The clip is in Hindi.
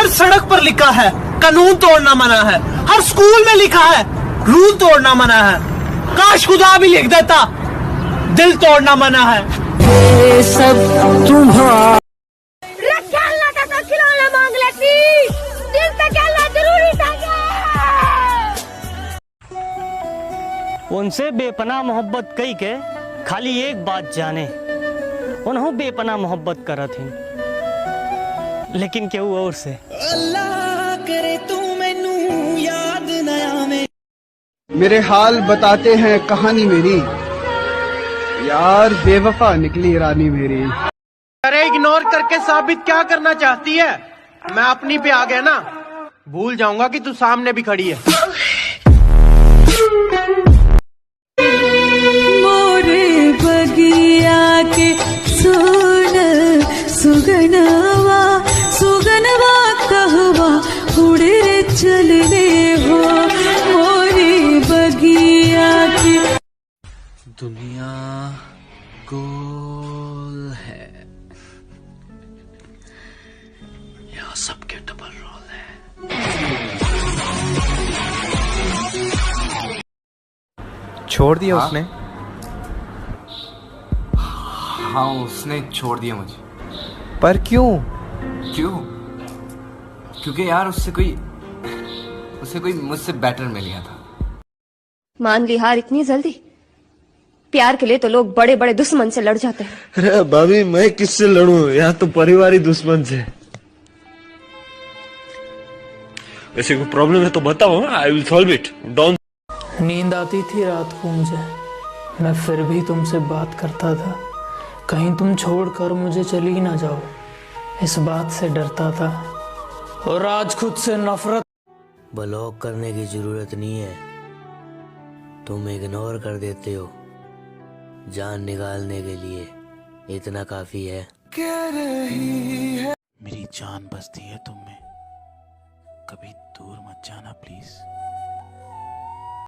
हर सड़क पर लिखा है कानून तोड़ना मना है, हर स्कूल में लिखा है रूल तोड़ना मना है। काश खुदा भी लिख देता दिल तोड़ना मना है। ये सब तुम्हारा खिलौना मांग लेती, दिल से कहना जरूरी था। उनसे बेपनाह मोहब्बत कई के खाली एक बात जाने, उन्हों बेपनाह मोहब्बत करा थी लेकिन केहू और से। अल्लाह करे तू मैनू याद न आवे। मेरे हाल बताते हैं कहानी मेरी, यार बेवफा निकली रानी मेरी। अरे इग्नोर करके साबित क्या करना चाहती है? मैं अपनी पे आ गया ना, भूल जाऊंगा कि तू सामने भी खड़ी है। मोरे बगिया के सुन सुगनवा सुगनवा कहवा उड़े रे चलने हो। मोरे बगिया के दुनिया गोल है, यहाँ सबके डबल रोल है। छोड़ दिया उसने? हाँ उसने छोड़ दिया मुझे। पर क्यों? क्यों? क्योंकि यार उसे कोई मुझसे बेटर मिल गया था। मान ली हार इतनी जल्दी? प्यार के लिए तो लोग बड़े बड़े दुश्मन से लड़ जाते हैं। अरे भाभी मैं किससे लड़ूं, यहाँ तो परिवारी दुश्मन से। वैसे कोई प्रॉब्लम है तो बताओ, I will solve it. Don't. नींद आती थी रात को मुझे, मैं फिर भी तुमसे बात करता था। कहीं तुम छोड़कर मुझे चली ना जाओ, इस बात से डरता था। और आज खुद से नफरत। ब्लॉक करने की जरूरत नहीं है, तुम इग्नोर कर देते हो। जान निकालने के लिए इतना काफी है। मेरी जान बसती है तुम में, कभी दूर मत जाना प्लीज।